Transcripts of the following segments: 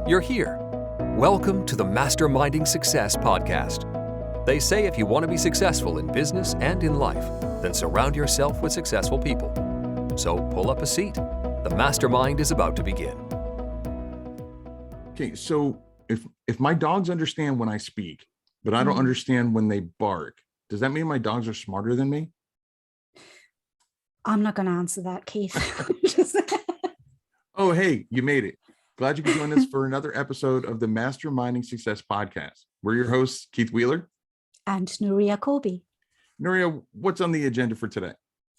You're here. Welcome to the Masterminding Success podcast. They say if you want to be successful in business and in life, then surround yourself with successful people. So pull up a seat. The mastermind is about to begin. Okay, so if my dogs understand when I speak, but I don't understand when they bark, does that mean my dogs are smarter than me? I'm not going to answer that, Keith. Oh, hey, you made it. Glad you could join us for another episode of the Masterminding Success podcast. We're your hosts, Keith Wheeler and Nuria Corby. Nuria, what's on the agenda for today?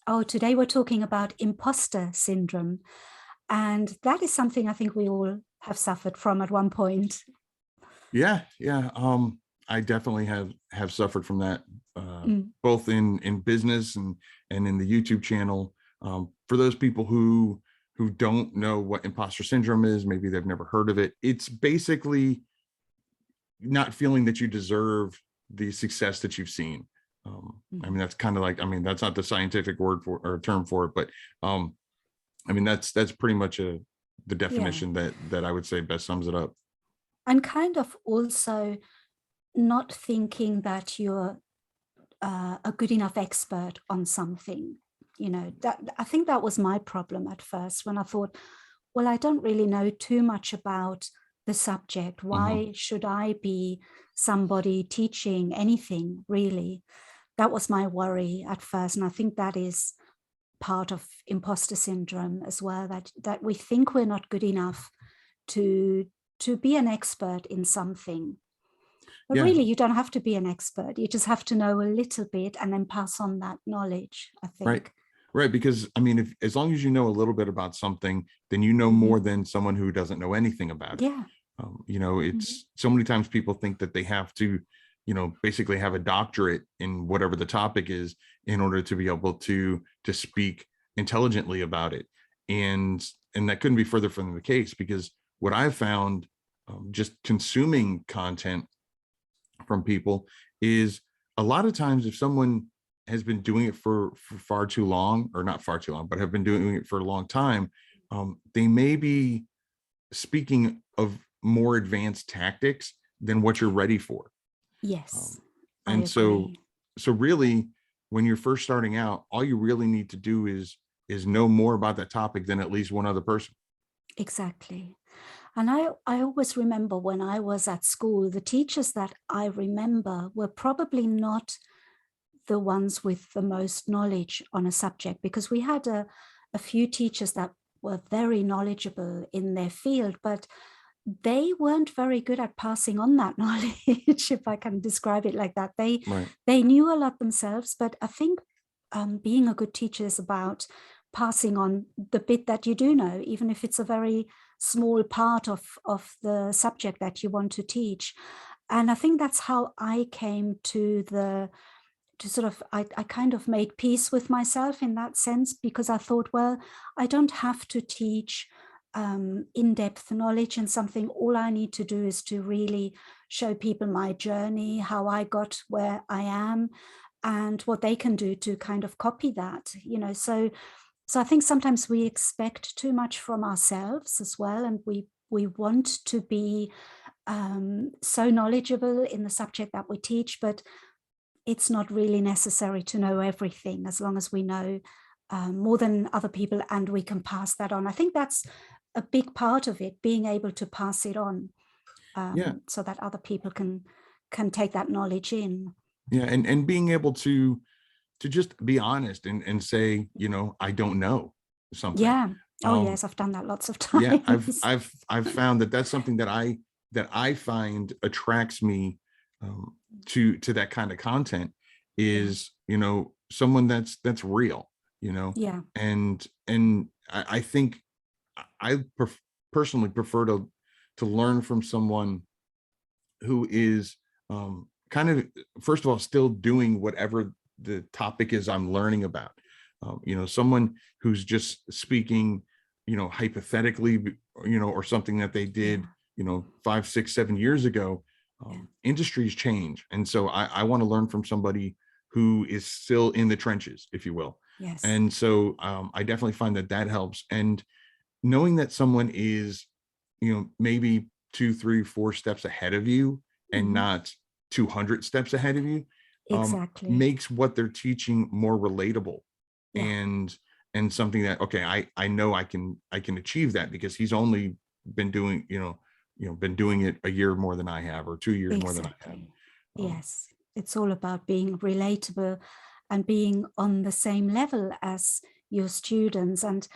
Oh, today we're talking about imposter syndrome. And that is something I think we all have suffered from at one point. Yeah. I definitely have suffered from that, both in business and in the YouTube channel. For those people who don't know what imposter syndrome is, maybe they've never heard of it. It's basically not feeling that you deserve the success that you've seen. I mean, that's kind of like, I mean, that's not the scientific word for or term for it, but I mean, that's pretty much the definition that I would say best sums it up. And kind of also not thinking that you're a good enough expert on something. You know, that I think that was my problem at first, when I thought, well, I don't really know too much about the subject. Why should I be somebody teaching anything, really? That was my worry at first. And I think that is part of imposter syndrome as well, that we think we're not good enough to be an expert in something. But really, you don't have to be an expert. You just have to know a little bit and then pass on that knowledge, I think. Right. Because, I mean, as long as you know a little bit about something, then you know more than someone who doesn't know anything about it. Yeah. You know, it's so many times people think that they have to, you know, basically have a doctorate in whatever the topic is in order to be able to speak intelligently about it. And that couldn't be further from the case, because what I've found just consuming content from people is a lot of times, if someone has been doing it for far too long, or not far too long, but have been doing it for a long time, they may be speaking of more advanced tactics than what you're ready for. Yes. And so really, when you're first starting out, all you really need to do is know more about that topic than at least one other person. Exactly. And I always remember when I was at school, the teachers that I remember were probably not the ones with the most knowledge on a subject, because we had a few teachers that were very knowledgeable in their field, but they weren't very good at passing on that knowledge, if I can describe it like that. They knew a lot themselves, but I think being a good teacher is about passing on the bit that you do know, even if it's a very small part of the subject that you want to teach. And I think that's how I came I kind of made peace with myself in that sense, because I thought, well, I don't have to teach in-depth knowledge in something. All I need to do is to really show people my journey, how I got where I am, and what they can do to kind of copy that, you know. So I think sometimes we expect too much from ourselves as well, and we want to be so knowledgeable in the subject that we teach, but it's not really necessary to know everything, as long as we know more than other people and we can pass that on. I think that's a big part of it, being able to pass it on, so that other people can take that knowledge in. Yeah, and being able to just be honest and say, you know, I don't know something. Yeah. Oh yes, I've done that lots of times. Yeah, I've found that that's something that I find attracts me to that kind of content is, you know, someone that's real, you know. Yeah. And I think I personally prefer to learn from someone who is kind of, first of all, still doing whatever the topic is I'm learning about. You know, someone who's just speaking, you know, hypothetically, you know, or something that they did, you know, 5, 6, 7 years ago. Industries change. And so I want to learn from somebody who is still in the trenches, if you will. Yes. And so I definitely find that helps. And knowing that someone is, you know, maybe 2, 3, 4 steps ahead of you and not 200 steps ahead of you, Exactly. makes what they're teaching more relatable, Yeah. and something that, okay, I know I can achieve that because he's only been doing, been doing it a year more than I have, or 2 years more than I have. Exactly. Yes. It's all about being relatable and being on the same level as your students. And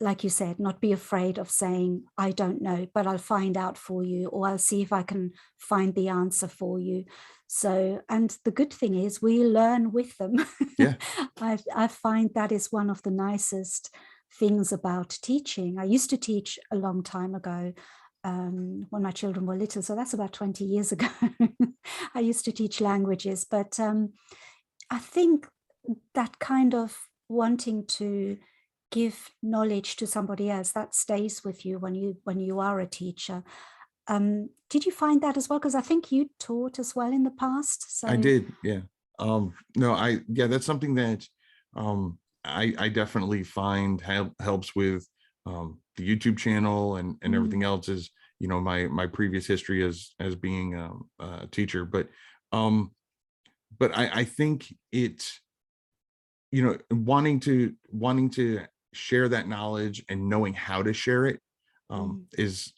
like you said, not be afraid of saying, I don't know, but I'll find out for you, or I'll see if I can find the answer for you. So, and the good thing is we learn with them. Yeah. I find that is one of the nicest things about teaching. I used to teach a long time ago, when my children were little. So that's about 20 years ago. I used to teach languages, but I think that kind of wanting to give knowledge to somebody else, that stays with you when you are a teacher. Did you find that as well? Because I think you taught as well in the past. I So did. Yeah. No, that's something that I definitely find helps with the YouTube channel and everything else, is, my previous history as being a teacher. But I think it's, wanting to share that knowledge and knowing how to share it is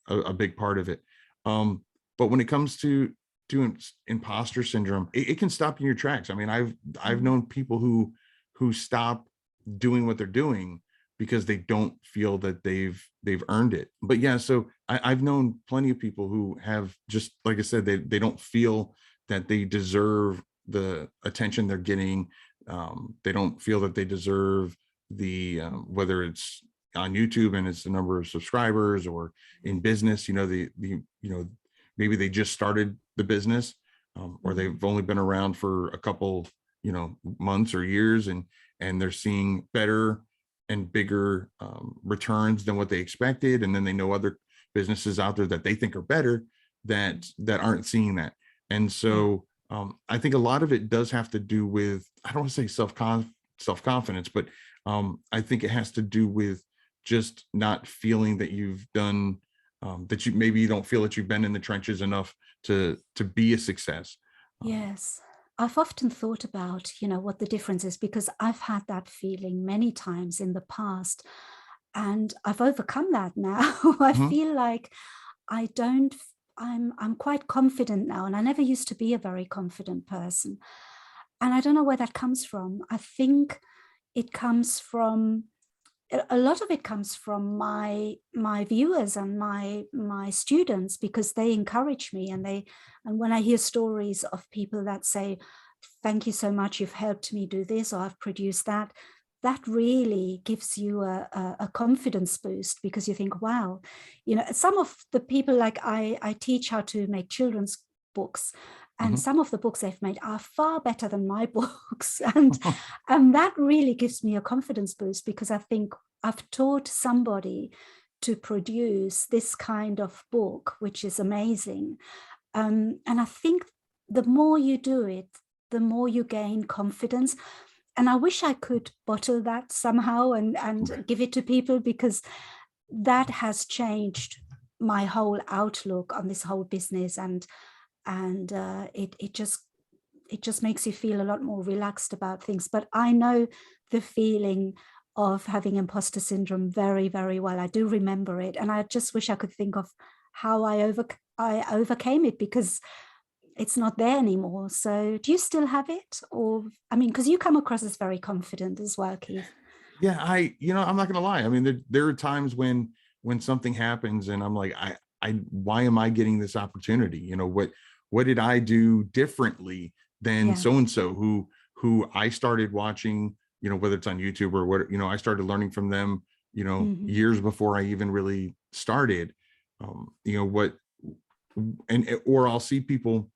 a big part of it. But when it comes to imposter syndrome, it can stop you in your tracks. I mean, I've known people who stop doing what they're doing because they don't feel that they've earned it. But yeah, so I've known plenty of people who have, just like I said, they don't feel that they deserve the attention they're getting. They don't feel that they deserve the whether it's on YouTube and it's the number of subscribers, or in business, maybe they just started the business, or they've only been around for a couple, months or years, and they're seeing better and bigger returns than what they expected. And then they know other businesses out there that they think are better that aren't seeing that. And so I think a lot of it does have to do with, I don't want to say self-confidence, but I think it has to do with just not feeling that you've done, that you don't feel that you've been in the trenches enough to be a success. yes, I've often thought about, what the difference is, because I've had that feeling many times in the past, and I've overcome that now. I feel like I don't, I'm quite confident now, and I never used to be a very confident person. And I don't know where that comes from. I think it comes from, a lot of it comes from my viewers and my students, because they encourage me, and when I hear stories of people that say, thank you so much, you've helped me do this, or I've produced that, that really gives you a confidence boost, because you think, wow, some of the people, like I teach how to make children's books, and some of the books they've made are far better than my books. And that really gives me a confidence boost, because I think I've taught somebody to produce this kind of book, which is amazing. And I think the more you do it, the more you gain confidence. And I wish I could bottle that somehow and give it to people, because that has changed my whole outlook on this whole business. And it just makes you feel a lot more relaxed about things. But I know the feeling of having imposter syndrome very, very well. I do remember it, and I just wish I could think of how I overcame it, because it's not there anymore. So do you still have it? Or, I mean, because you come across as very confident as well, Keith. Yeah, I'm not gonna lie. I mean, there are times when something happens and I'm like, why am I getting this opportunity? What did I do differently than so and so who I started watching, whether it's on YouTube or what, I started learning from them, years before I even really started. Or I'll see people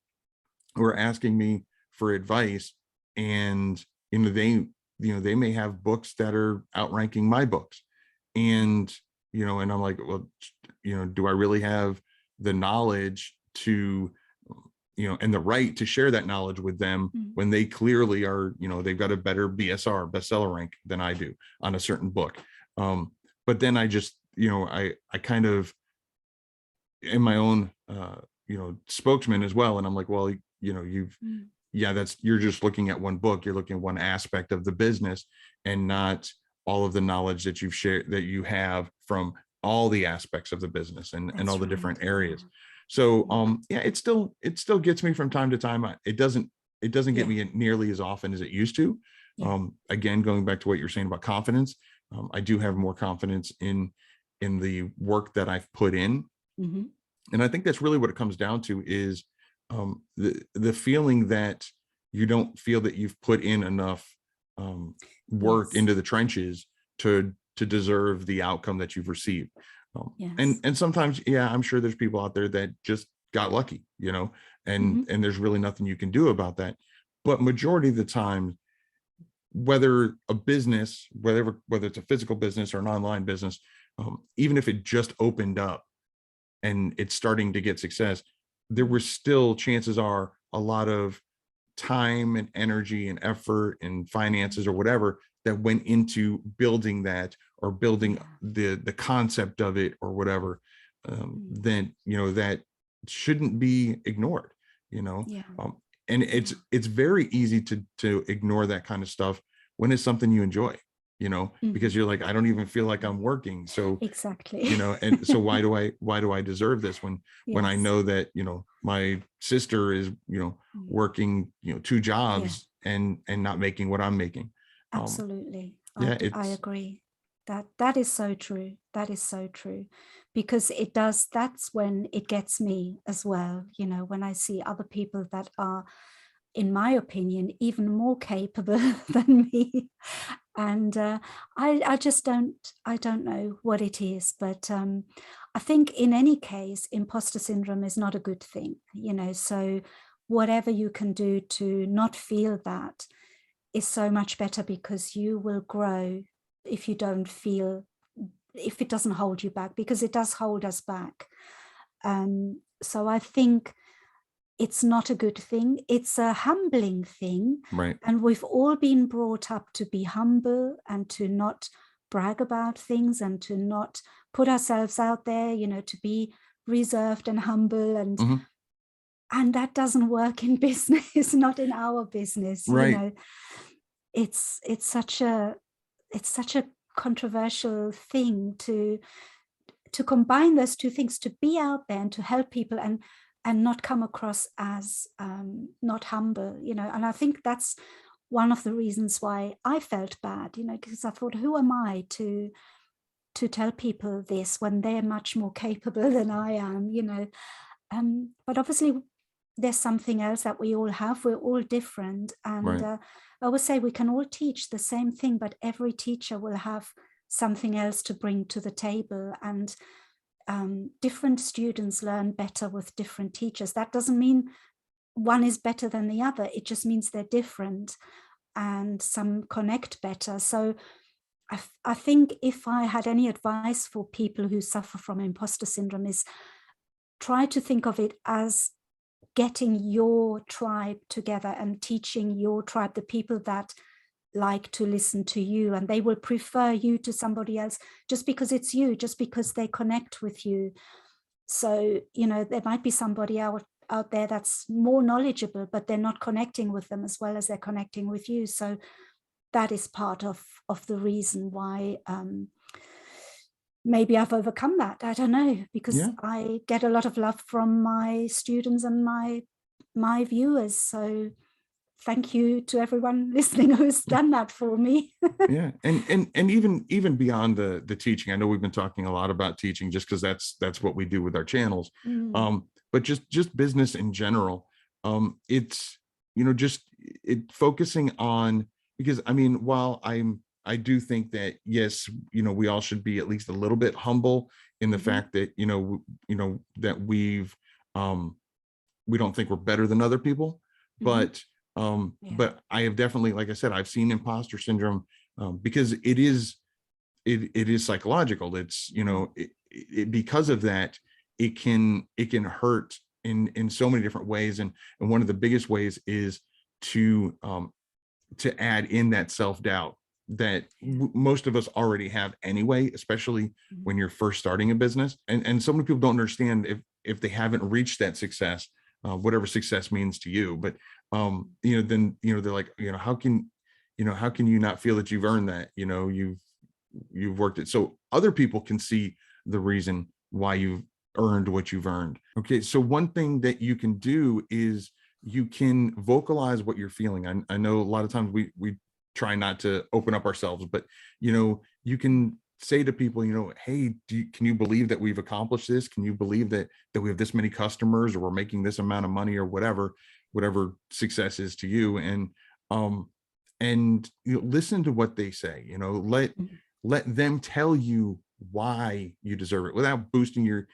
who are asking me for advice, and they may have books that are outranking my books, and and I'm like, well, do I really have the knowledge to and the right to share that knowledge with them when they clearly are, they've got a better bestseller rank than I do on a certain book. But then I just, I kind of in my own, spokesman as well. And I'm like, well, you're just looking at one book, you're looking at one aspect of the business and not all of the knowledge that you've shared, that you have from all the aspects of the business and all the different areas. So it still gets me from time to time. It doesn't get me nearly as often as it used to. Again, going back to what you're saying about confidence, I do have more confidence in the work that I've put in. And I think that's really what it comes down to is the feeling that you don't feel that you've put in enough work into the trenches to deserve the outcome that you've received. And sometimes, I'm sure there's people out there that just got lucky, and there's really nothing you can do about that. But majority of the time, whether a business, whether it's a physical business or an online business, even if it just opened up and it's starting to get success, there were still, chances are, a lot of time and energy and effort and finances or whatever that went into building that, or building the concept of it or whatever. Then that shouldn't be ignored. And it's very easy to ignore that kind of stuff when it's something you enjoy, because you're like, I don't even feel like I'm working. So exactly, and so why do I deserve this when I know that, my sister is, working, 2 jobs and not making what I'm making. Absolutely. I agree. That is so true. That is so true, because that's when it gets me as well. When I see other people that are, in my opinion, even more capable than me. And I just I don't know what it is, but I think in any case, imposter syndrome is not a good thing, so whatever you can do to not feel that is so much better, because you will grow if it doesn't hold you back, because it does hold us back. So I think it's not a good thing. It's a humbling thing. Right. And we've all been brought up to be humble and to not brag about things and to not put ourselves out there, to be reserved and humble. And that doesn't work in business, not in our business. Right. It's such a controversial thing to combine those two things, to be out there and to help people and not come across as not humble, and I think that's one of the reasons why I felt bad, because I thought, who am I to tell people this when they're much more capable than I am, but obviously there's something else that we all have. We're all different, and I always say we can all teach the same thing, but every teacher will have something else to bring to the table, and different students learn better with different teachers. That doesn't mean one is better than the other. It just means they're different, and some connect better. So I think if I had any advice for people who suffer from imposter syndrome, is try to think of it as getting your tribe together and teaching your tribe, the people that like to listen to you, and they will prefer you to somebody else just because it's you, just because they connect with you. So there might be somebody out there that's more knowledgeable, but they're not connecting with them as well as they're connecting with you. So that is part of the reason why maybe I've overcome that. I don't know, because I get a lot of love from my students and my viewers. So thank you to everyone listening who's done that for me. And even beyond the teaching, I know we've been talking a lot about teaching just because that's what we do with our channels. But just business in general, it's focusing on, because while I do think that yes, we all should be at least a little bit humble in the fact that that we don't think we're better than other people, but I have definitely, like I said, I've seen imposter syndrome because it is psychological. It's because of that, it can hurt in so many different ways, and one of the biggest ways is to add in that self-doubt that most of us already have anyway, especially when you're first starting a business. And so many people don't understand, if they haven't reached that success, whatever success means to you, but then they're like, how can you not feel that you've earned that? You've worked it, so other people can see the reason why you've earned what you've earned. Okay, so one thing that you can do is you can vocalize what you're feeling. I know a lot of times we try not to open up ourselves, but you can say to people, hey, can you believe that we've accomplished this? Can you believe that we have this many customers, or we're making this amount of money, or whatever success is to you? And listen to what they say. Let them tell you why you deserve it, without boosting your,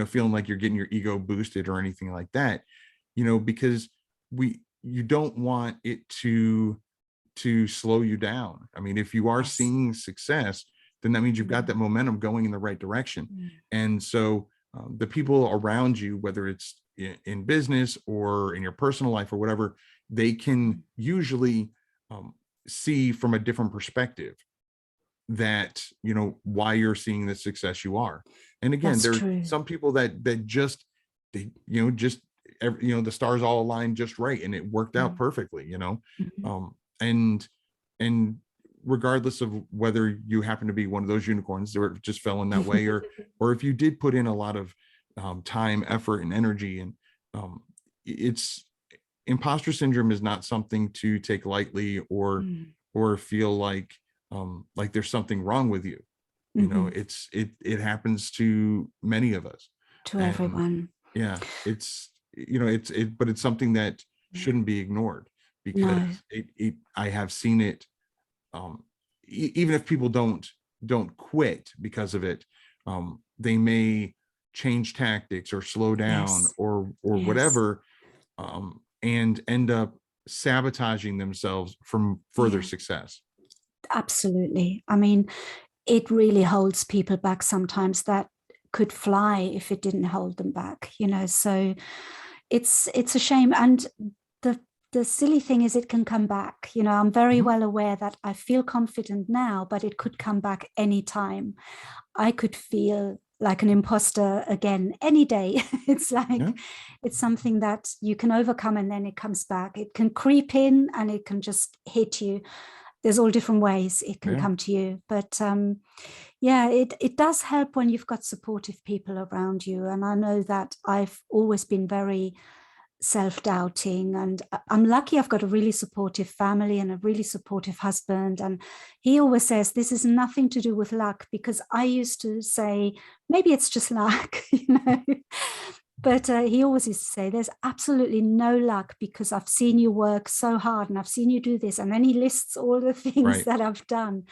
feeling like you're getting your ego boosted or anything like that, because you don't want it to slow you down. I mean, if you are seeing success, then that means you've got that momentum going in the right direction. And so the people around you, whether it's in business or in your personal life or whatever, they can usually see from a different perspective that why you're seeing the success you are. And again, there's some people that just the stars all aligned just right, and it worked out perfectly. And regardless of whether you happen to be one of those unicorns or just fell in that way, or if you did put in a lot of time, effort, and energy, and it's imposter syndrome is not something to take lightly or feel like there's something wrong with you. It happens to many of us, to everyone. Yeah, but it's something that shouldn't be ignored, because I have seen it. Even if people don't quit because of it, they may change tactics or slow down or whatever, and end up sabotaging themselves from further success. Absolutely. I mean, it really holds people back sometimes that could fly if it didn't hold them back, so it's a shame. And the silly thing is, it can come back. I'm very well aware that I feel confident now, but it could come back anytime. I could feel like an imposter again any day. It's like, it's something that you can overcome, and then it comes back. It can creep in and it can just hit you. There's all different ways it can come to you. But it does help when you've got supportive people around you. And I know that I've always been very self-doubting, and I'm lucky I've got a really supportive family and a really supportive husband, and he always says this is nothing to do with luck, because I used to say maybe it's just luck, but he always used to say there's absolutely no luck, because I've seen you work so hard and I've seen you do this, and then he lists all the things that I've done.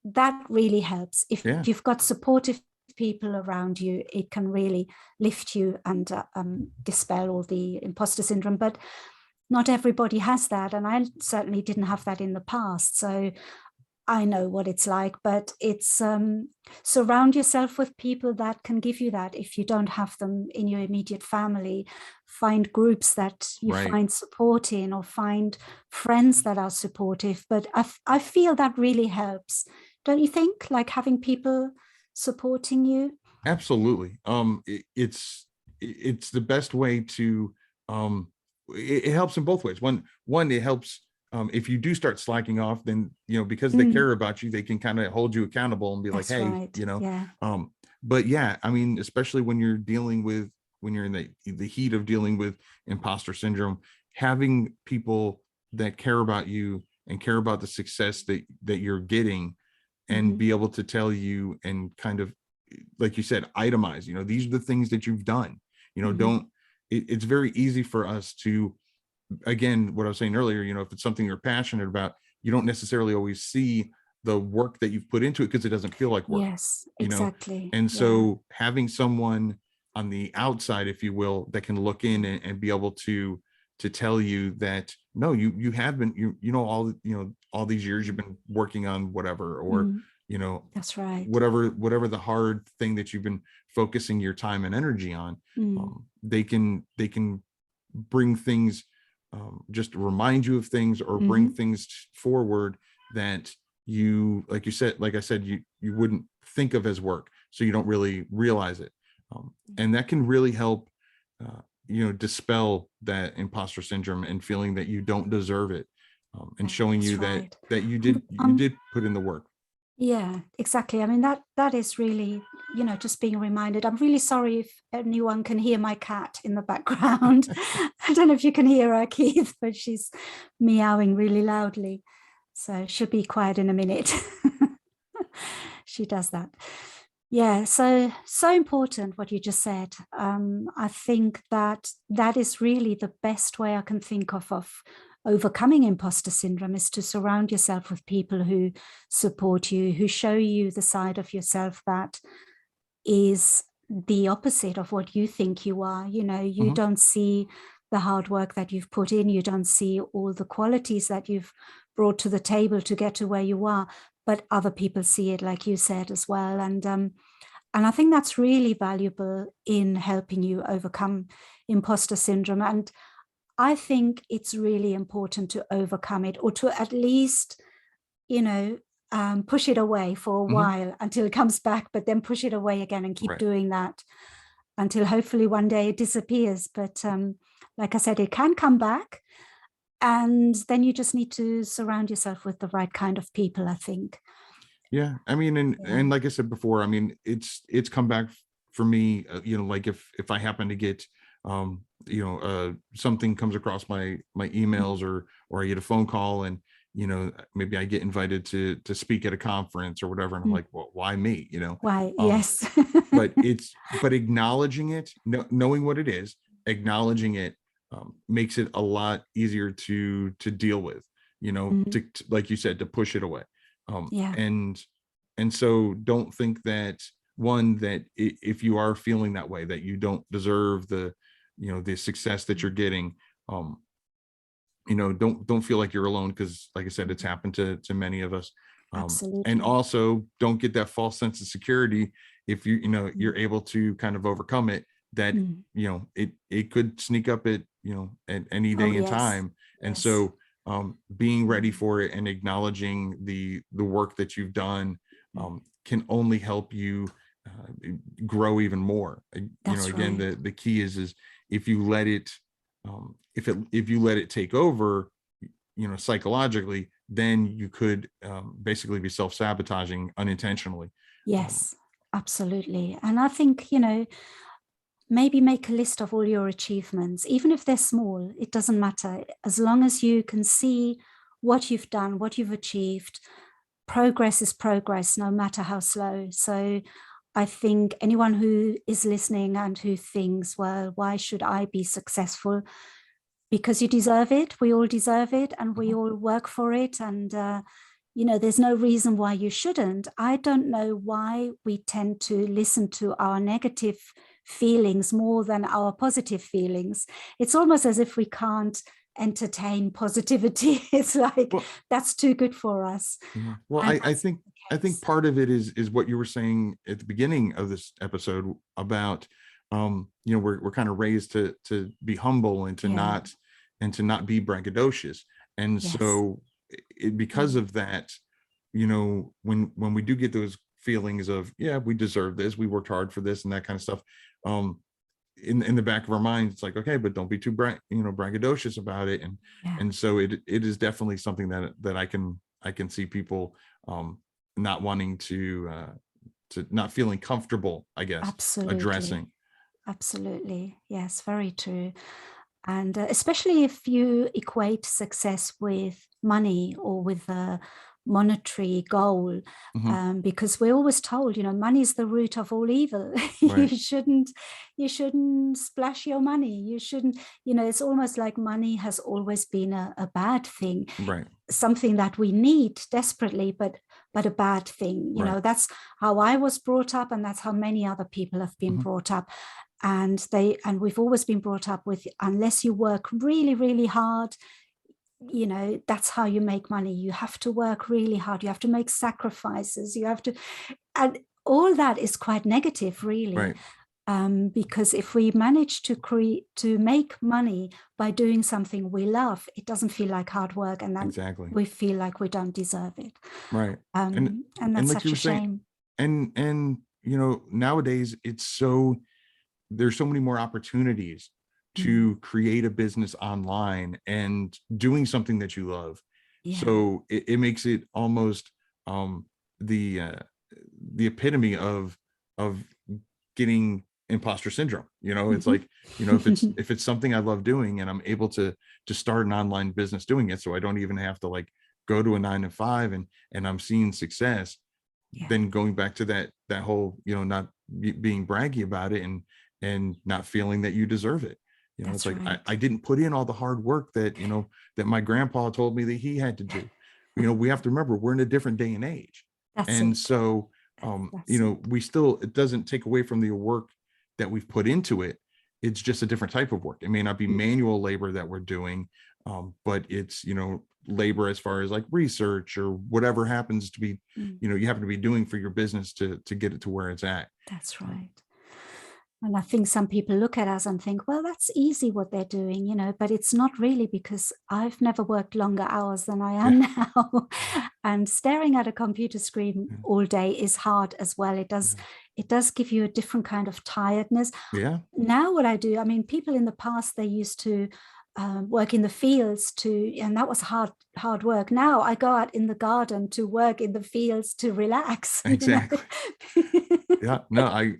That really helps. If you've got supportive people around you, it can really lift you and dispel all the imposter syndrome. But not everybody has that, and I certainly didn't have that in the past, so I know what it's like. But it's surround yourself with people that can give you that. If you don't have them in your immediate family, find groups that you find support in, or find friends that are supportive. But I feel that really helps, don't you think, like having people supporting you? Absolutely. It's the best way to it helps in both ways. One, it helps if you do start slacking off, then because they care about you, they can kind of hold you accountable and be like, hey, but I mean, especially when you're in the heat of dealing with imposter syndrome, having people that care about you and care about the success that you're getting, and be able to tell you, and kind of, like you said, itemize, these are the things that you've done. It's very easy for us to, again, what I was saying earlier, if it's something you're passionate about, you don't necessarily always see the work that you've put into it, because it doesn't feel like work. Yes, exactly. And so having someone on the outside, if you will, that can look in and be able to tell you that, no, you have been, all these years you've been working on whatever, or that's right, whatever the hard thing that you've been focusing your time and energy on, they can bring things, just remind you of things, or bring things forward that you, like I said, you wouldn't think of as work, so you don't really realize it. And that can really help dispel that imposter syndrome and feeling that you don't deserve it, and showing That's you right. that you And, did put in the work. yeah, exactly. I mean, that is really, just being reminded. I'm really sorry if anyone can hear my cat in the background. I don't know if you can hear her, Keith, but she's meowing really loudly. So she'll be quiet in a minute. She does that. Yeah, so important what you just said. I think that is really the best way I can think of overcoming imposter syndrome, is to surround yourself with people who support you, who show you the side of yourself that is the opposite of what you think you are. You Mhm. don't see the hard work that you've put in, you don't see all the qualities that you've brought to the table to get to where you are, but other people see it, like you said as well. And I think that's really valuable in helping you overcome imposter syndrome. And I think it's really important to overcome it, or to at least, push it away for a Mhm. while until it comes back, but then push it away again and keep Right. doing that until hopefully one day it disappears. But like I said, it can come back. And then you just need to surround yourself with the right kind of people, I think. Yeah, I mean, Yeah. and like I said before, I mean, it's come back for me. Like if I happen to get, something comes across my emails, or I get a phone call, and maybe I get invited to speak at a conference or whatever, and I'm Mm. like, well, why me? Why? Um, Yes. but acknowledging it, knowing what it is, acknowledging it, makes it a lot easier to deal with. Mhm. Like you said, to push it away. Yeah. And so don't think that, one, that if you are feeling that way, that you don't deserve the success that you're getting. um don't feel like you're alone, because like I said, it's happened to many of us. And Absolutely. also, don't get that false sense of security if you're able to kind of overcome it, that Mm. it could sneak up at any Oh, day and yes. time. And Yes. so, being ready Mm. for it and acknowledging the work that you've done, Mm. can only help you grow even more. That's Again, right. the key is if you let it, if you let it take over, psychologically, then you could, basically be self-sabotaging unintentionally. um, Yes, absolutely. And I think, maybe make a list of all your achievements, even if they're small, it doesn't matter. As long as you can see what you've done, what you've achieved, progress is progress, no matter how slow. So I think anyone who is listening and who thinks, well, why should I be successful? Because you deserve it. We all deserve it, and we mhm. all work for it. And, there's no reason why you shouldn't. I don't know why we tend to listen to our negative feelings more than our positive feelings. It's almost as if we can't entertain positivity. It's like, Well, that's too good for us. yeah. Well, And I that's think not I the think case. part of it is what you were saying at the beginning of this episode about, we're kind of raised to be humble, and to Yeah. not be braggadocious. And Yes. so, because Mm. of that, when we do get those feelings of, yeah, we deserve this, we worked hard for this, and that kind of stuff, um in the back of our minds, it's like, okay, but don't be too braggadocious about it. and Yeah. and so it is definitely something that I can see people, not wanting to not feeling comfortable, I guess, Absolutely. addressing. Absolutely. Yes, very true. And especially if you equate success with money or with a monetary goal, Mhm. because we're always told, money is the root of all evil. you Right. shouldn't, you shouldn't splash your money. You shouldn't, it's almost like money has always been a bad thing, Right. something that we need desperately, but a bad thing. Right. That's how I was brought up, and that's how many other people have been Mhm. brought up. And we've always been brought up with, unless you work really, really hard, that's how you make money. You have to work really hard, you have to make sacrifices, you have to, and all that is quite negative, really. Right. Because if we manage to make money by doing something we love, it doesn't feel like hard work, and then Exactly. we feel like we don't deserve it. Right. and And and that's like you such were a saying, shame. and nowadays, it's so there's so many more opportunities to create a business online and doing something that you love. Yeah. So it makes it almost the epitome of getting imposter syndrome. It's like, if it's something I love doing and I'm able to start an online business doing it, so I don't even have to like go to a 9 to 5 and I'm seeing success. Yeah. Then going back to that whole, not being braggy about it and not feeling that you deserve it. That's it's like, right. I didn't put in all the hard work that, that my grandpa told me that he had to do. We have to remember we're in a different day and age. That's And it. so, we still, it doesn't take away from the work that we've put into it. It's just a different type of work. It may not be manual labor that we're doing, but it's, labor as far as like research or whatever happens to be, you happen to be doing for your business to get it to where it's at. That's right. And I think some people look at us and think, well, that's easy what they're doing, but it's not really, because I've never worked longer hours than I am now. And staring at a computer screen all day is hard as well. It does give you a different kind of tiredness. Yeah. Now what I do, I mean, people in the past, they used to work in the fields and that was hard work. Now I go out in the garden to work in the fields to relax. Exactly. Yeah. No,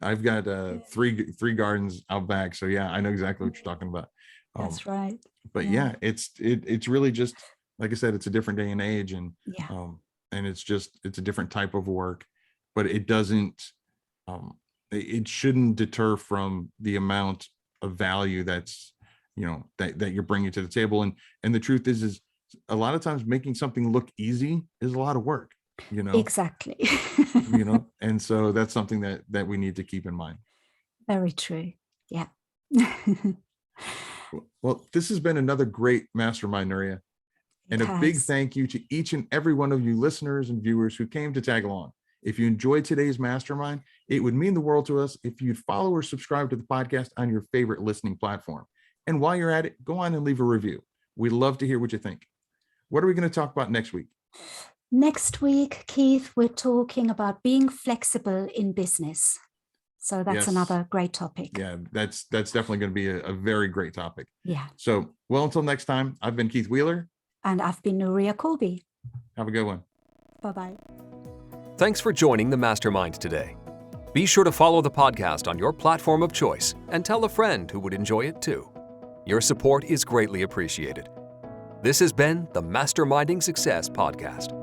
I've got three gardens out back. So yeah, I know exactly what you're talking about. That's right. But yeah, it's really just, like I said, it's a different day and age, and it's a different type of work, but it doesn't, it shouldn't deter from the amount of value that's, that you're bringing to the table. And the truth is a lot of times making something look easy is a lot of work, Exactly. And so that's something that we need to keep in mind. Very true. Yeah. Well, this has been another great mastermind, Nuria. And a big thank you to each and every one of you listeners and viewers who came to tag along. If you enjoyed today's mastermind, it would mean the world to us if you'd follow or subscribe to the podcast on your favorite listening platform. And while you're at it, go on and leave a review. We'd love to hear what you think. What are we going to talk about next week? Next week, Keith, we're talking about being flexible in business. So that's another great topic. Yeah, that's definitely going to be a very great topic. Yeah. So, well, until next time, I've been Keith Wheeler. And I've been Nuria Colby. Have a good one. Bye-bye. Thanks for joining the Mastermind today. Be sure to follow the podcast on your platform of choice and tell a friend who would enjoy it too. Your support is greatly appreciated. This has been the Masterminding Success Podcast.